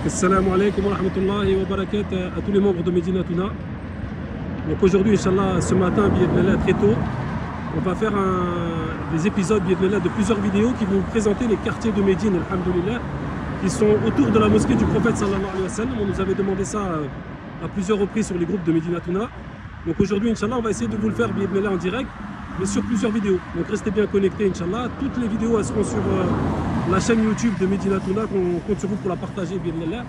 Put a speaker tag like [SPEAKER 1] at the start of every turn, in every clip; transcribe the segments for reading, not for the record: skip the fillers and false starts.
[SPEAKER 1] Assalamu alaikum wa rahmatullahi wa barakatuh à tous les membres de Medina Touna. Donc aujourd'hui, Inch'Allah, ce matin, très tôt, on va faire des épisodes de plusieurs vidéos qui vont vous présenter les quartiers de Médine, alhamdoulilah, qui sont autour de la mosquée du prophète sallallahu alayhi wa sallam. On nous avait demandé ça à plusieurs reprises sur les groupes de Medina Touna. Donc aujourd'hui, Inch'Allah, on va essayer de vous le faire en direct, mais sur plusieurs vidéos. Donc restez bien connectés, Inch'Allah. Toutes les vidéos elles seront sur la chaîne YouTube de Medina Touna, qu'on compte sur vous pour la partager, bi'idhnillah.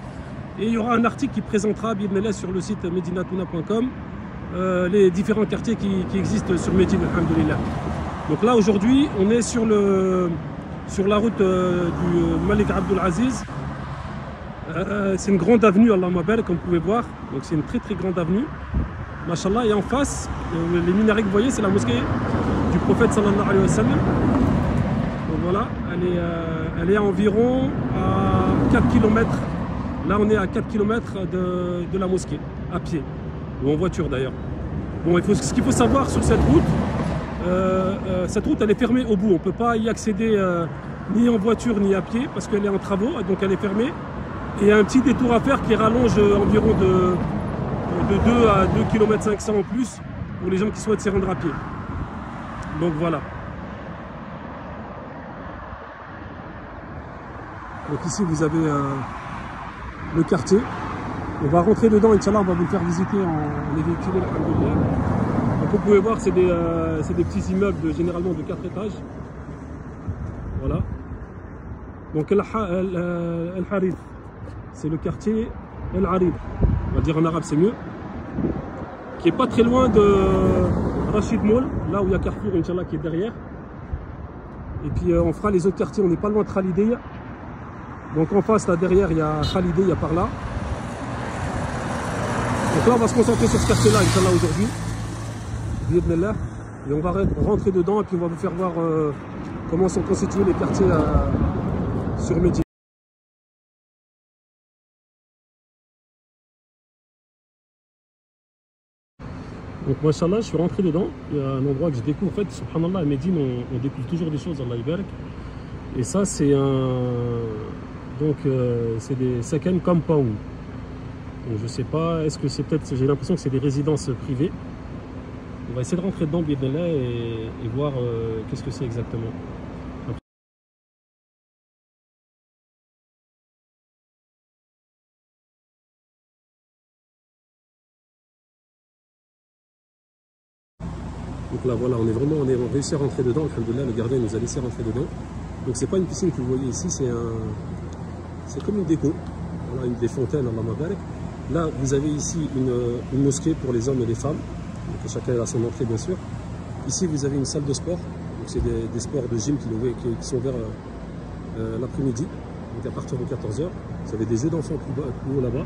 [SPEAKER 1] Et il y aura un article qui présentera, bi'idhnillah, sur le site medinatouna.com les différents quartiers qui existent sur Médine, alhamdoulilah. Donc là, aujourd'hui, on est sur la route du Malik Abdul Aziz. C'est une grande avenue, Allahumma barik, comme vous pouvez voir. Donc c'est une très très grande avenue. Mashallah, et en face, les minarets que vous voyez, c'est la mosquée du prophète sallallahu alayhi wa sallam. Donc voilà, elle est à environ à 4 km. Là, on est à 4 km de la mosquée, à pied, ou en voiture d'ailleurs. Bon, ce qu'il faut savoir sur cette route, elle est fermée au bout. On ne peut pas y accéder ni en voiture ni à pied parce qu'elle est en travaux, donc elle est fermée. Et il y a un petit détour à faire qui rallonge environ de 2 à 2 km 500 en plus pour les gens qui souhaitent s'y rendre à pied. Donc voilà. Donc ici vous avez le quartier. On va rentrer dedans, Inch'Allah, on va vous le faire visiter en les véhicules. Donc vous pouvez voir, c'est des petits immeubles généralement de 4 étages. Voilà. Donc Al-Harith, c'est le quartier Al-Harith, on va dire en arabe c'est mieux, qui est pas très loin de Rashid Mall, là où il y a Carrefour, Inch'Allah, qui est derrière. Et puis on fera les autres quartiers, on n'est pas loin de Khalidiyya. Donc en face, là derrière, il y a Khalidiyya par là. Donc là, on va se concentrer sur ce quartier-là, Inch'Allah, aujourd'hui. Et on va rentrer dedans et puis on va vous faire voir comment sont constitués les quartiers sur Médine. Donc, machallah, je suis rentré dedans. Il y a un endroit que je découvre. En fait, subhanallah, à Médine, on découvre toujours des choses, Allah yabarak. Et ça, c'est c'est des second compound. Donc, je sais pas, est-ce que c'est peut-être, j'ai l'impression que c'est des résidences privées. On va essayer de rentrer dedans, bi'idhnillah, et voir qu'est-ce que c'est exactement. Donc là voilà, on a réussi à rentrer dedans, alhamdoulilah, le gardien nous a laissé rentrer dedans. Donc c'est pas une piscine que vous voyez ici, c'est comme une déco. Voilà, des fontaines, Allahumma barik. Là vous avez ici une mosquée pour les hommes et les femmes, donc chacun a son entrée bien sûr. Ici vous avez une salle de sport, donc c'est des sports de gym qui sont ouverts l'après-midi, donc à partir de 14 h. Vous avez des jeux d'enfants plus haut là-bas.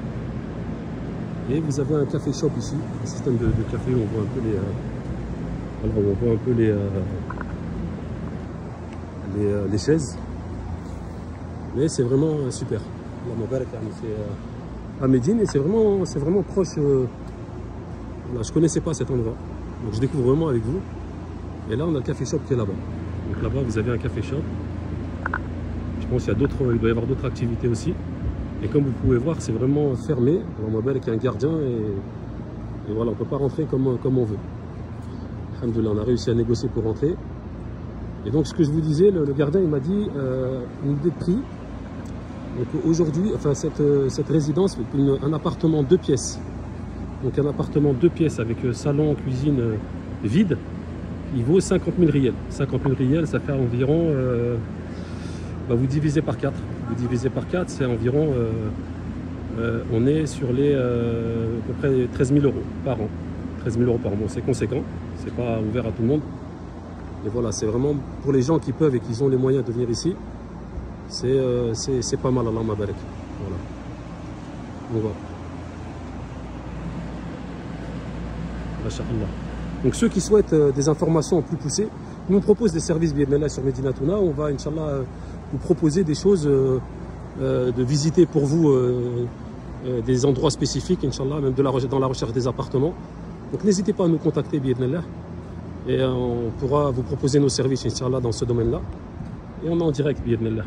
[SPEAKER 1] Et vous avez un café shop ici, un système de café où on voit un peu les chaises, mais c'est vraiment super. C'est à Médine et c'est vraiment proche. Là, je connaissais pas cet endroit, donc je découvre vraiment avec vous. Et là, on a le café shop qui est là-bas. Donc là-bas, vous avez un café shop. Je pense qu'il doit y avoir d'autres activités aussi. Et comme vous pouvez voir, c'est vraiment fermé. Avec un gardien et voilà, on peut pas rentrer comme on veut. Alhamdoulilah, on a réussi à négocier pour rentrer. Et donc ce que je vous disais, le gardien il m'a dit une idée de prix. Donc aujourd'hui, enfin cette résidence, un appartement 2 pièces. Donc un appartement 2 pièces avec salon, cuisine vide, il vaut 50 000 riels. 50 000 riels, ça fait environ, vous divisez par 4. Vous divisez par 4, c'est environ, on est sur les à peu près 13 000 euros par an. 13 000 euros par mois, c'est conséquent, c'est pas ouvert à tout le monde. Et voilà, c'est vraiment pour les gens qui peuvent et qui ont les moyens de venir ici, c'est pas mal, Allahumma barik. Voilà. On va. Masha'Allah. Donc ceux qui souhaitent des informations plus poussées, nous on propose des services bi'idhnillah sur Medina Touna. On va, Inch'Allah, vous proposer des choses de visiter pour vous, des endroits spécifiques, Inch'Allah, même dans la recherche des appartements. Donc n'hésitez pas à nous contacter, bi'idhnillah, et on pourra vous proposer nos services, Inch'Allah, dans ce domaine-là. Et on est en direct, bi'idhnillah.